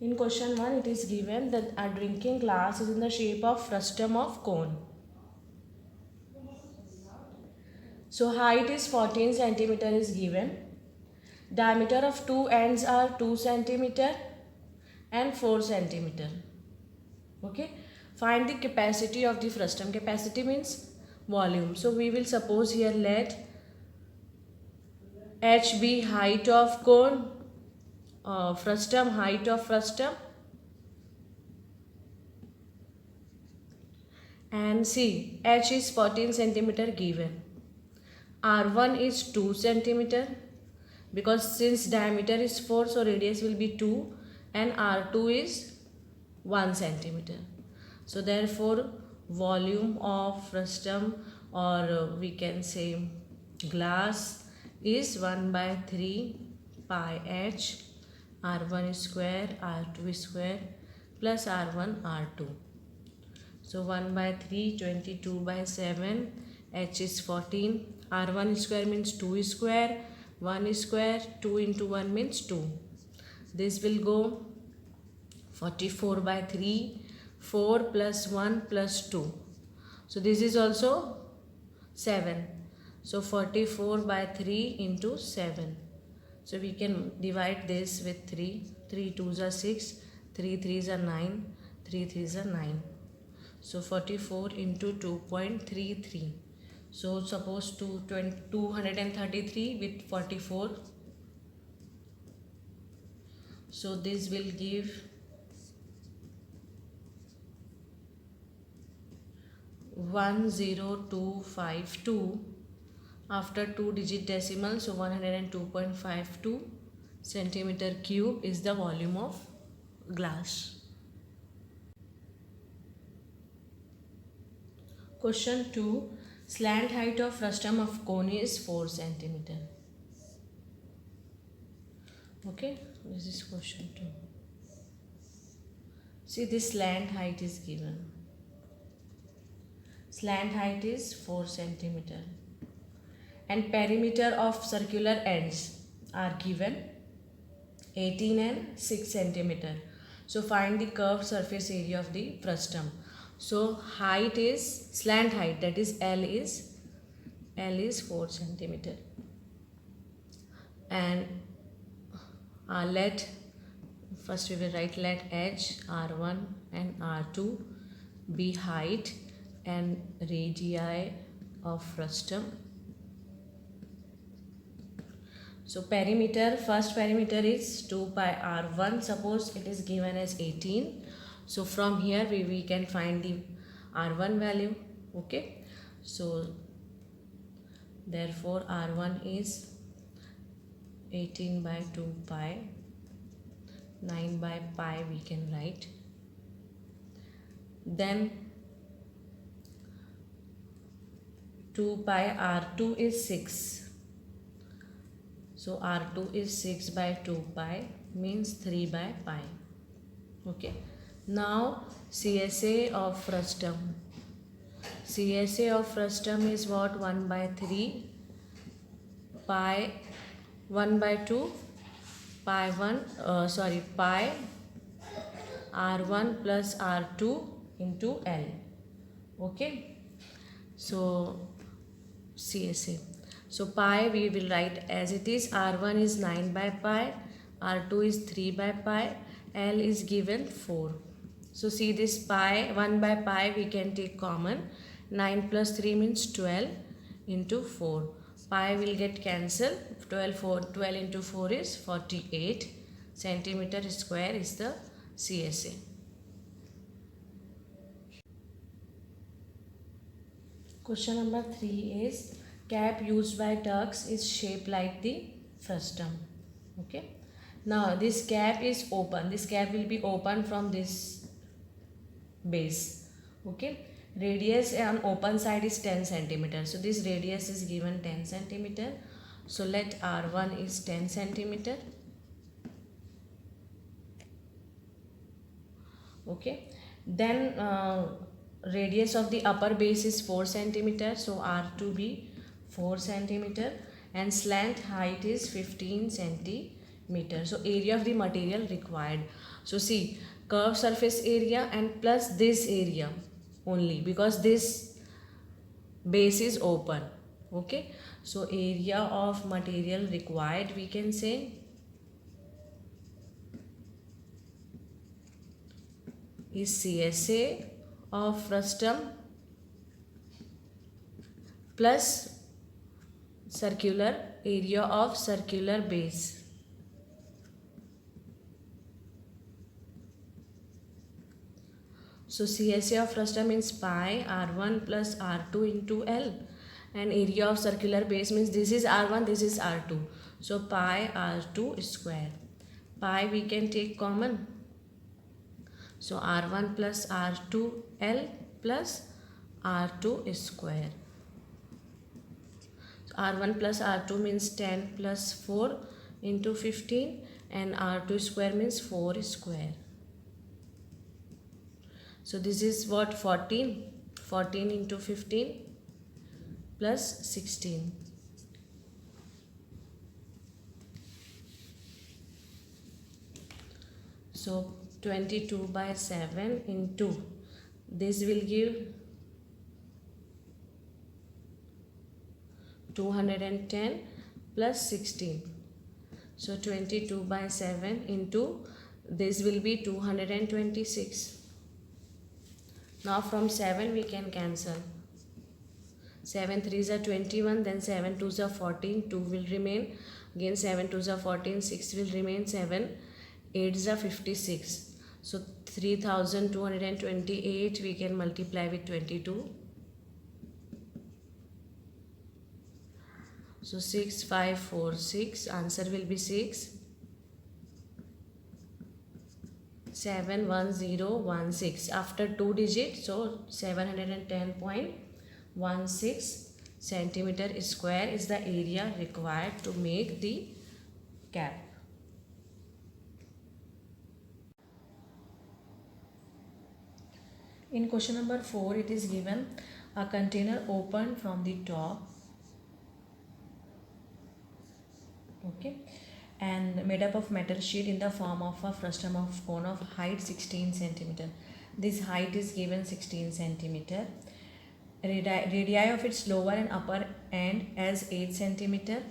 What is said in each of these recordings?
In question 1, it is given that a drinking glass is in the shape of frustum of cone. So height is 14 centimeter is given. Diameter of two ends are 2 centimeter and 4 centimeter. Okay. Find the capacity of the frustum. Capacity means volume. So we will suppose here let H be height of cone, frustum, height of frustum, and see H is 14 centimeter given. R1 is 2 centimeter because since diameter is 4, so radius will be 2, and R2 is 1 centimeter. So therefore volume of frustum, or we can say glass, is 1 by 3 pi h R1 square R2 square plus R1 R2. So 1 by 3, 22 by 7, h is 14, R1 square means 2 square, 1 square, 2 into 1 means 2. This will go 44 by 3, 4 plus 1 plus 2. So this is also 7. So 44 by 3 into 7. So we can divide this with 3. 3 2s are 6, 3 3s are 9, 3 3s are 9. So 44 into 2.33. So suppose 233 with 44. So this will give 10252 after 2-digit decimal. So 102.52 centimeter cube is the volume of glass. Question 2. Slant height of frustum of cone is 4 centimeter. Okay, this is question 2. See, this slant height is given. Slant height is 4 centimeter. And perimeter of circular ends are given 18 and 6 centimeter. So find the curved surface area of the frustum. So height is slant height, that is L is 4 centimeter. And first we will write let H, R1 and R2 be height and radii of frustum. So perimeter, first perimeter is 2 pi R1. Suppose it is given as 18. So from here we can find the R1 value. Okay. So therefore R1 is 18 by 2 pi. 9 by pi we can write. Then 2 pi R2 is 6. So R2 is 6 by 2 pi means 3 by pi. Okay. Now CSA of frustum. CSA of frustum is what? 1 by 3 pi 1 by 2 pi R1 plus R2 into L. Okay. So CSA. So pi we will write as it is. R1 is 9 by pi, R2 is 3 by pi, L is given 4. So see this pi, 1 by pi we can take common. 9 plus 3 means 12 into 4. Pi will get cancelled. 12 into 4 is 48 centimeter square is the CSA. Question number 3 is cap used by Turks is shaped like the frustum. Okay. Now this cap is open. This cap will be open from this base. Okay. Radius on open side is 10 centimeter. So this radius is given 10 centimeter. So let R1 is 10 centimeter. Okay. Then radius of the upper base is 4 centimeter. So R2 be 4 centimeter and slant height is 15 centimeter. meter. So area of the material required. So see, curved surface area and plus this area only, because this base is open. Okay, so area of material required, we can say, is CSA of frustum plus circular area of circular base. So CSA of frustum means pi R1 plus R2 into L, and area of circular base means this is R1, this is R2. So pi R2 square. Pi we can take common. So R1 plus R2 L plus R2 square. So R1 plus R2 means 10 plus 4 into 15, and R2 square means 4 square. So this is what, 14 into 15 plus 16. So 22 by 7 into, this will give 210 plus 16. So 22 by 7 into, this will be 226. Now from 7 we can cancel. 7 3s are 21, then 7 2s are 14, 2 will remain. Again 7 2s are 14, 6 will remain, 7 8s are 56. So 3228 we can multiply with 22. So 6 5 4 6, answer will be 6. 71016 after 2 digits, so 710.16 centimeter square is the area required to make the cap. In question number 4, it is given a container opened from the top, okay, and made up of metal sheet in the form of a frustum of cone of height 16 centimeter. This height is given 16 centimeter. Radii of its lower and upper end as 8 centimeter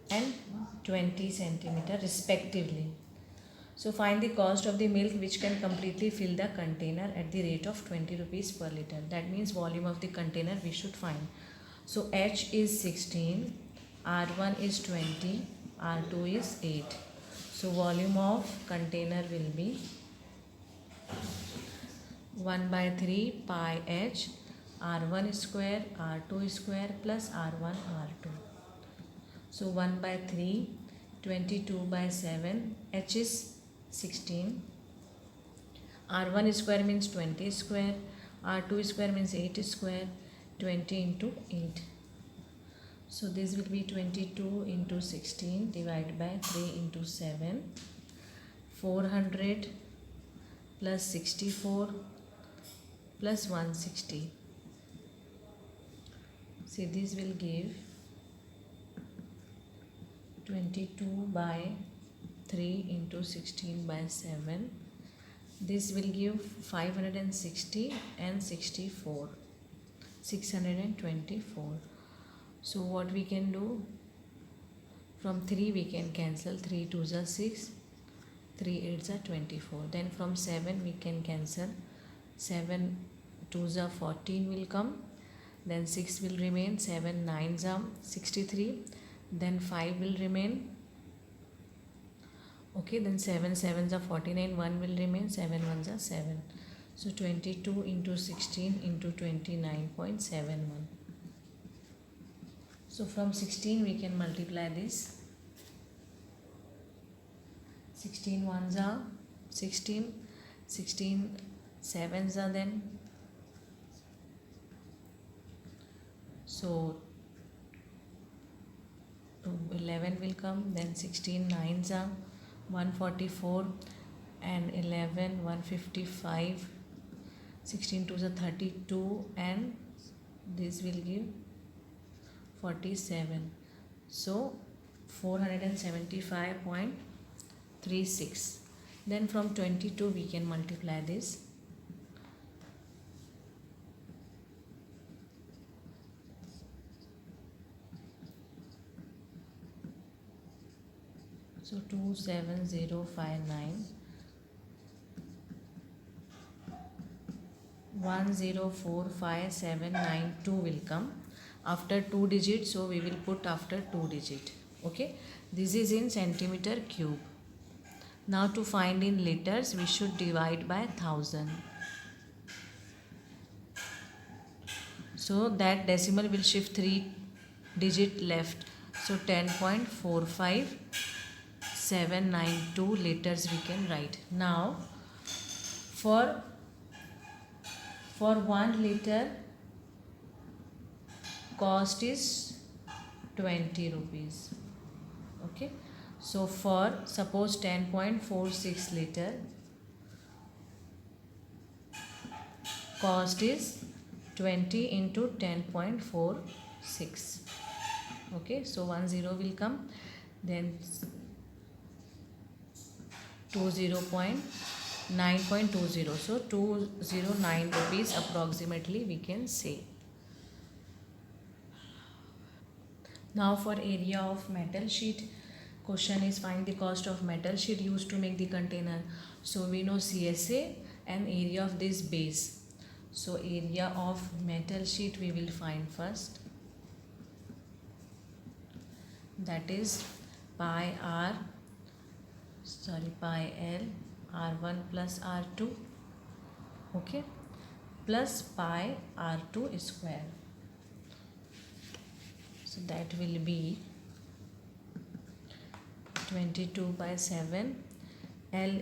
and 20 centimeter respectively. So find the cost of the milk which can completely fill the container at the rate of 20 rupees per liter. That means volume of the container we should find. So H is 16, R1 is 20, R2 is 8. So volume of container will be 1 by 3 pi H R1 square R2 square plus R1 R2. So 1 by 3, 22 by 7, H is 16. R1 square means 20 square, R2 square means 8 square, 20 into 8. So this will be 22 into 16 divided by 3 into 7. 400 plus 64 plus 160. See, this will give 22 by 3 into 16 by 7. This will give 560 and 64, 624. So what we can do, from 3 we can cancel, 3 2s are 6, 3 8s are 24. Then from 7 we can cancel, 7 2s are 14 will come, then 6 will remain, 7 9s are 63, then 5 will remain, okay, then 7 7s are 49, 1 will remain, 7 1s are 7. So 22 into 16 into 29.71. So from 16 we can multiply this. 16 1s are 16, 16 7s are then. So 11 will come, then 16 9s are 144 and 11 155, 16 2s are 32 and this will give 47. So 475.36. Then from 22 we can multiply this. So 27059 1045,792 will come after 2 digits, so we will put after 2 digit. Okay, this is in centimeter cube. Now to find in liters, we should divide by 1000. So that decimal will shift 3 digit left. So 10.45792 liters we can write. Now for 1 liter cost is 20 rupees. Okay, so for suppose 10.46 liter cost is 20 into 10.46. okay, so 10 will come, then 9.20, so 209 rupees approximately we can say. Now for area of metal sheet, question is find the cost of metal sheet used to make the container. So we know CSA and area of this base. So area of metal sheet we will find first, that is pi L R1 plus R2, okay, plus pi R2 square. So that will be 22 by 7. L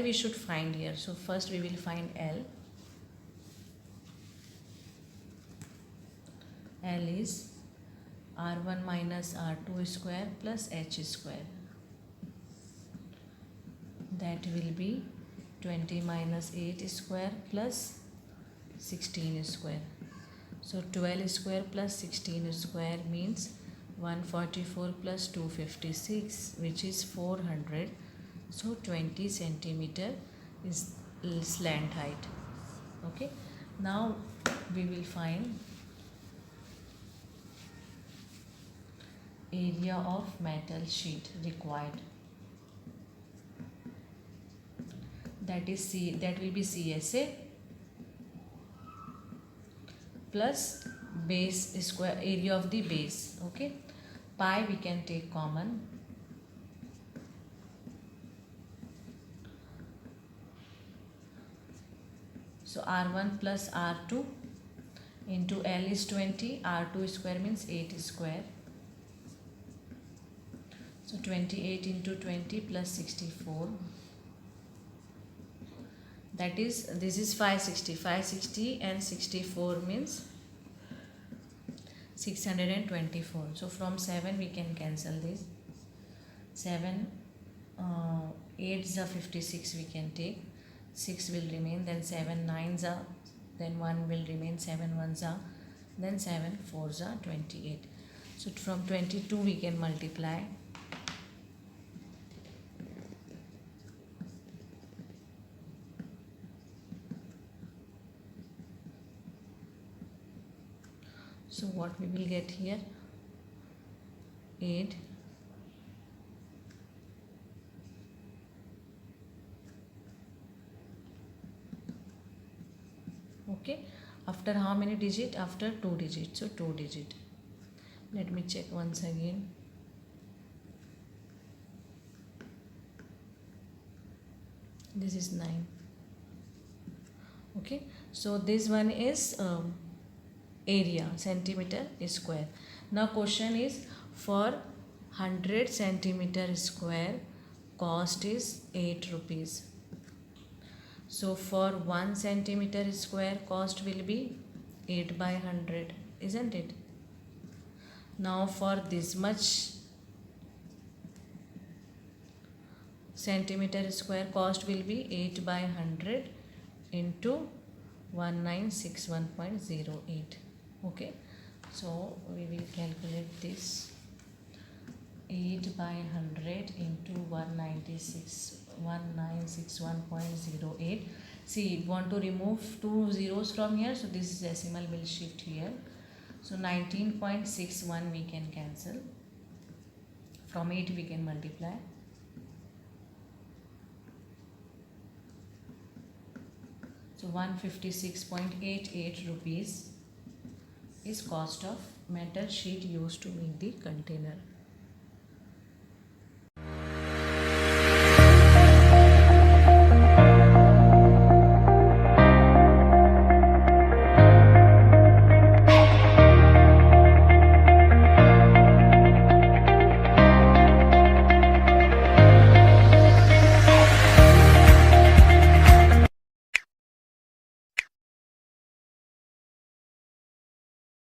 we should find here. So first we will find L. L is R1 minus R2 square plus H square. That will be 20 minus 8 square plus 16 square. So 12 square plus 16 square means 144 plus 256, which is 400. So 20 centimeter is slant height. Okay, now we will find area of metal sheet required. That will be CSA plus base square, area of the base. Okay, pi we can take common. So R1 plus R2 into L is 20, R2 square means 8 square. So 28 into 20 plus 64. That is, this is 560. 560 and 64 means 624. So from 7 we can cancel this. 7, 8 is 56 we can take. 6 will remain, then 7 9s are, then 1 will remain, 7 1s are, then 7 4s are 28. So from 22 we can multiply. So what we will get here, 8 okay, after how many digit? After 2 digits. So 2 digit. Let me check once again. This is 9. Okay, so this one is area, centimeter square. Now question is for 100 centimeter square cost is 8 rupees. So for 1 centimeter square cost will be 8 by 100, isn't it? Now for this much centimeter square cost will be 8 by 100 into 1961.08. Okay, so we will calculate this. 8 by 100 into 1961.08. See, want to remove two zeros from here, so this decimal will shift here. So 19.61 we can cancel. From 8 we can multiply. So 156.88 rupees is cost of metal sheet used to make the container.